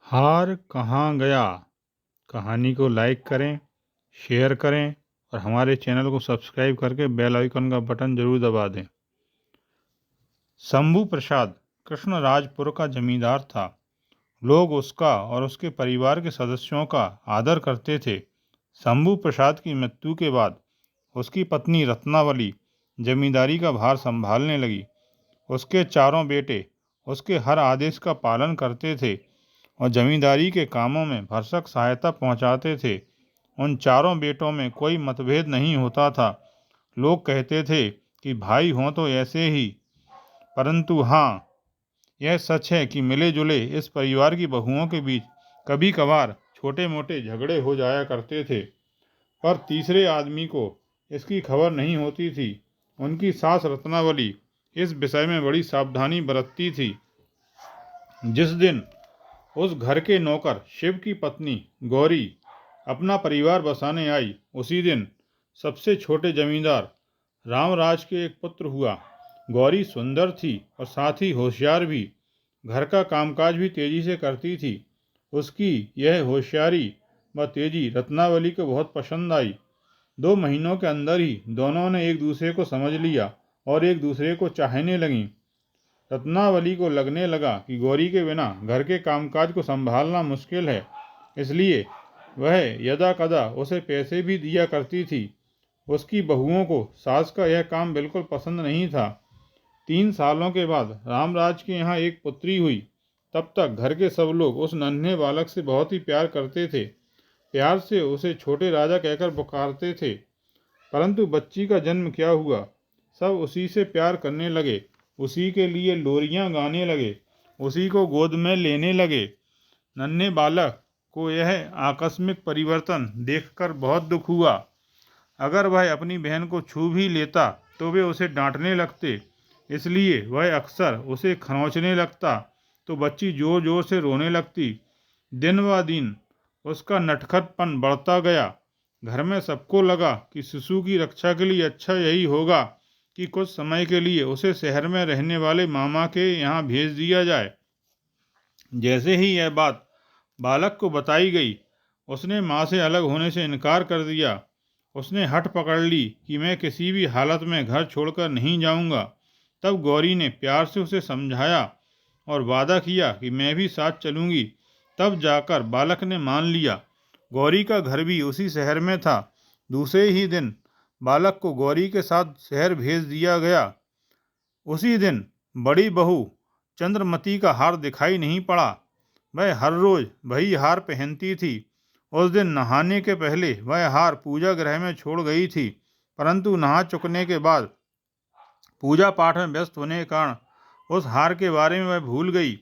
हार कहाँ गया। कहानी को लाइक करें, शेयर करें और हमारे चैनल को सब्सक्राइब करके बेल आइकन का बटन जरूर दबा दें। शंभू प्रसाद कृष्णराजपुर का जमींदार था। लोग उसका और उसके परिवार के सदस्यों का आदर करते थे। शंभू प्रसाद की मृत्यु के बाद उसकी पत्नी रत्नावली जमींदारी का भार संभालने लगी। उसके चारों बेटे उसके हर आदेश का पालन करते थे और जमींदारी के कामों में भरसक सहायता पहुंचाते थे। उन चारों बेटों में कोई मतभेद नहीं होता था। लोग कहते थे कि भाई हों तो ऐसे ही, परंतु हाँ, यह सच है कि मिले जुले इस परिवार की बहुओं के बीच कभी कभार छोटे मोटे झगड़े हो जाया करते थे, पर तीसरे आदमी को इसकी खबर नहीं होती थी। उनकी सास रत्नावली इस विषय में बड़ी सावधानी बरतती थी। जिस दिन उस घर के नौकर शिव की पत्नी गौरी अपना परिवार बसाने आई, उसी दिन सबसे छोटे जमींदार रामराज के एक पुत्र हुआ। गौरी सुंदर थी और साथ ही होशियार भी। घर का कामकाज भी तेजी से करती थी। उसकी यह होशियारी व तेजी रत्नावली को बहुत पसंद आई। 2 महीनों के अंदर ही दोनों ने एक दूसरे को समझ लिया और एक दूसरे को चाहने लगीं। रत्नावली को लगने लगा कि गौरी के बिना घर के कामकाज को संभालना मुश्किल है, इसलिए वह यदा कदा उसे पैसे भी दिया करती थी। उसकी बहुओं को सास का यह काम बिल्कुल पसंद नहीं था। 3 सालों के बाद रामराज के यहाँ एक पुत्री हुई। तब तक घर के सब लोग उस नन्हे बालक से बहुत ही प्यार करते थे। प्यार से उसे छोटे राजा कहकर पुकारते थे। परंतु बच्ची का जन्म क्या हुआ, सब उसी से प्यार करने लगे, उसी के लिए लोरियां गाने लगे, उसी को गोद में लेने लगे। नन्हे बालक को यह आकस्मिक परिवर्तन देखकर बहुत दुख हुआ। अगर वह अपनी बहन को छू भी लेता तो वे उसे डांटने लगते, इसलिए वह अक्सर उसे खरोंचने लगता तो बच्ची जोर जोर से रोने लगती। दिन व दिन उसका नटखटपन बढ़ता गया। घर में सबको लगा कि शिशु की रक्षा के लिए अच्छा यही होगा कि कुछ समय के लिए उसे शहर में रहने वाले मामा के यहाँ भेज दिया जाए। जैसे ही यह बात बालक को बताई गई, उसने माँ से अलग होने से इनकार कर दिया। उसने हठ पकड़ ली कि मैं किसी भी हालत में घर छोड़कर नहीं जाऊंगा। तब गौरी ने प्यार से उसे समझाया और वादा किया कि मैं भी साथ चलूंगी। तब जाकर बालक ने मान लिया। गौरी का घर भी उसी शहर में था। दूसरे ही दिन बालक को गौरी के साथ शहर भेज दिया गया। उसी दिन बड़ी बहू चंद्रमती का हार दिखाई नहीं पड़ा। वह हर रोज वही हार पहनती थी। उस दिन नहाने के पहले वह हार पूजा गृह में छोड़ गई थी, परंतु नहा चुकने के बाद पूजा पाठ में व्यस्त होने के कारण उस हार के बारे में वह भूल गई।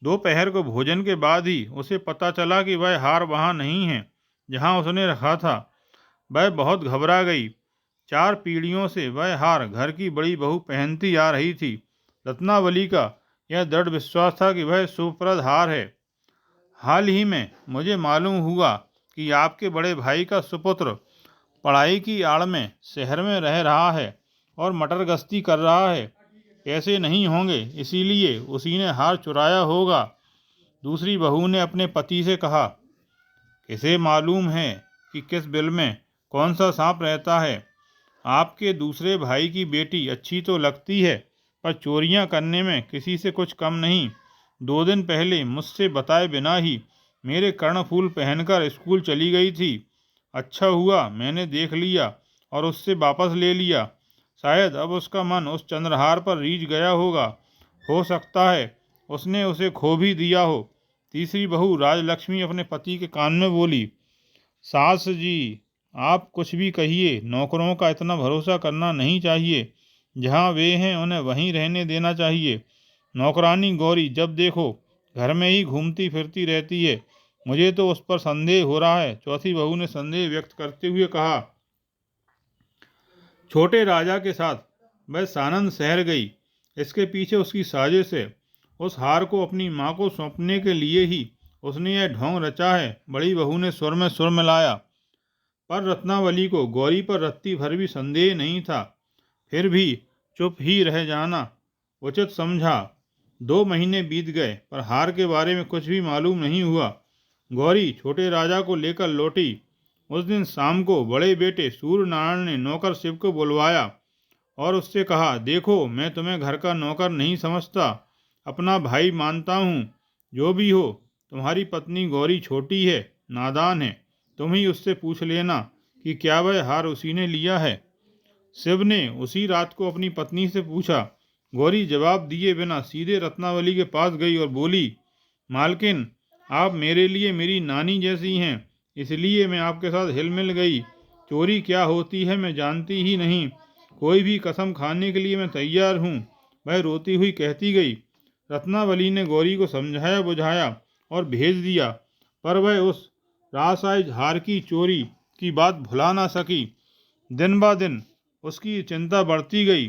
दोपहर को भोजन के बाद ही उसे पता चला कि वह हार वहाँ नहीं है जहाँ उसने रखा था। वह बहुत घबरा गई। 4 पीढ़ियों से वह हार घर की बड़ी बहू पहनती आ रही थी। रत्नावली का यह दृढ़ विश्वास था कि वह शुभप्रद हार है। हाल ही में मुझे मालूम हुआ कि आपके बड़े भाई का सुपुत्र पढ़ाई की आड़ में शहर में रह रहा है और मटर गश्ती कर रहा है। पैसे नहीं होंगे, इसीलिए उसी ने हार चुराया होगा। दूसरी बहू ने अपने पति से कहा, किसे मालूम है कि किस बिल में कौन सा सांप रहता है। आपके दूसरे भाई की बेटी अच्छी तो लगती है, पर चोरियां करने में किसी से कुछ कम नहीं। 2 दिन पहले मुझसे बताए बिना ही मेरे कर्णफूल पहनकर स्कूल चली गई थी। अच्छा हुआ मैंने देख लिया और उससे वापस ले लिया। शायद अब उसका मन उस चंद्रहार पर रीझ गया होगा। हो सकता है उसने उसे खो भी दिया हो। तीसरी बहू राजलक्ष्मी अपने पति के कान में बोली, सास जी, आप कुछ भी कहिए, नौकरों का इतना भरोसा करना नहीं चाहिए। जहाँ वे हैं उन्हें वहीं रहने देना चाहिए। नौकरानी गौरी जब देखो घर में ही घूमती फिरती रहती है। मुझे तो उस पर संदेह हो रहा है। चौथी बहू ने संदेह व्यक्त करते हुए कहा। छोटे राजा के साथ वह सानंद शहर गई। इसके पीछे उसकी साजिश है। उस हार को अपनी माँ को सौंपने के लिए ही उसने यह ढोंग रचा है। बड़ी बहू ने सुर में सुर मिलाया। पर रत्नावली को गौरी पर रत्ती भर भी संदेह नहीं था। फिर भी चुप ही रह जाना उचित समझा। 2 महीने बीत गए पर हार के बारे में कुछ भी मालूम नहीं हुआ। गौरी छोटे राजा को लेकर लौटी। उस दिन शाम को बड़े बेटे सूर्य नारायण ने नौकर शिव को बुलवाया और उससे कहा, देखो मैं तुम्हें घर का नौकर नहीं समझता, अपना भाई मानता हूँ। जो भी हो, तुम्हारी पत्नी गौरी छोटी है, नादान है, तुम ही उससे पूछ लेना कि क्या वह हार उसी ने लिया है। शिव ने उसी रात को अपनी पत्नी से पूछा। गौरी जवाब दिए बिना सीधे रत्नावली के पास गई और बोली, मालकिन, आप मेरे लिए मेरी नानी जैसी हैं, इसलिए मैं आपके साथ हिलमिल गई। चोरी क्या होती है मैं जानती ही नहीं, कोई भी कसम खाने के लिए मैं तैयार हूँ। वह रोती हुई कहती गई। रत्नावली ने गौरी को समझाया बुझाया और भेज दिया, पर वह उस रासाइज हार की चोरी की बात भुला ना सकी। दिन ब दिन उसकी चिंता बढ़ती गई।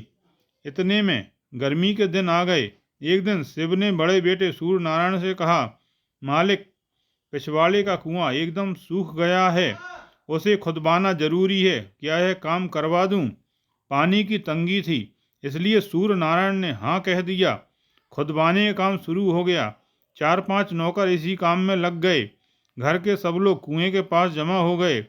इतने में गर्मी के दिन आ गए। एक दिन शिव ने बड़े बेटे सूर्य नारायण से कहा, मालिक, पिछवाड़े का कुआं एकदम सूख गया है, उसे खुदवाना जरूरी है, क्या यह काम करवा दूं? पानी की तंगी थी, इसलिए सूर्य नारायण ने हाँ कह दिया। खुदवाने का काम शुरू हो गया। 4-5 नौकर इसी काम में लग गए। घर के सब लोग कुएं के पास जमा हो गए।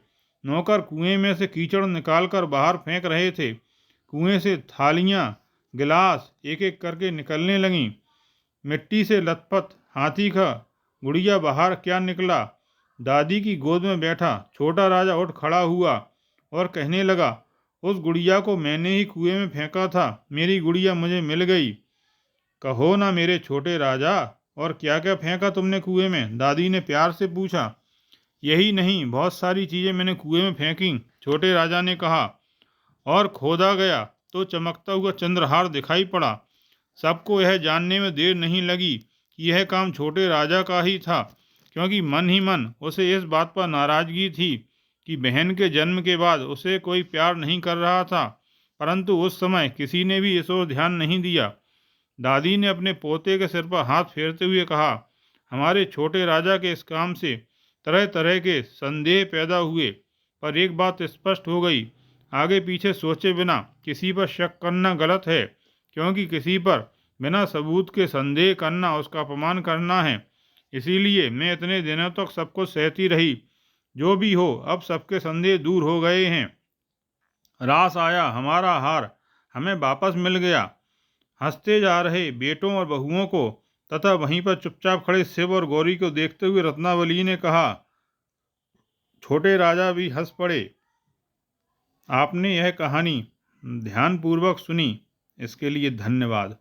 नौकर कुएं में से कीचड़ निकालकर बाहर फेंक रहे थे। कुएं से थालियां, गिलास एक एक करके निकलने लगीं। मिट्टी से लथपथ हाथी का गुड़िया बाहर क्या निकला। दादी की गोद में बैठा छोटा राजा उठ खड़ा हुआ और कहने लगा, उस गुड़िया को मैंने ही कुएं में फेंका था, मेरी गुड़िया मुझे मिल गई। कहो ना मेरे छोटे राजा, और क्या क्या फेंका तुमने कुएं में? दादी ने प्यार से पूछा। यही नहीं, बहुत सारी चीजें मैंने कुएं में फेंकी, छोटे राजा ने कहा। और खोदा गया तो चमकता हुआ चंद्रहार दिखाई पड़ा। सबको यह जानने में देर नहीं लगी कि यह काम छोटे राजा का ही था, क्योंकि मन ही मन उसे इस बात पर नाराजगी थी कि बहन के जन्म के बाद उसे कोई प्यार नहीं कर रहा था। परंतु उस समय किसी ने भी इस ओर ध्यान नहीं दिया। दादी ने अपने पोते के सिर पर हाथ फेरते हुए कहा, हमारे छोटे राजा के इस काम से तरह तरह के संदेह पैदा हुए, पर एक बात स्पष्ट हो गई, आगे पीछे सोचे बिना किसी पर शक करना गलत है, क्योंकि किसी पर बिना सबूत के संदेह करना उसका अपमान करना है। इसीलिए मैं इतने दिनों तक सबको सहती रही। जो भी हो, अब सबके संदेह दूर हो गए हैं। रास आया, हमारा हार हमें वापस मिल गया। हंसते जा रहे बेटों और बहुओं को तथा वहीं पर चुपचाप खड़े शिव और गौरी को देखते हुए रत्नावली ने कहा। छोटे राजा भी हंस पड़े। आपने यह कहानी ध्यानपूर्वक सुनी, इसके लिए धन्यवाद।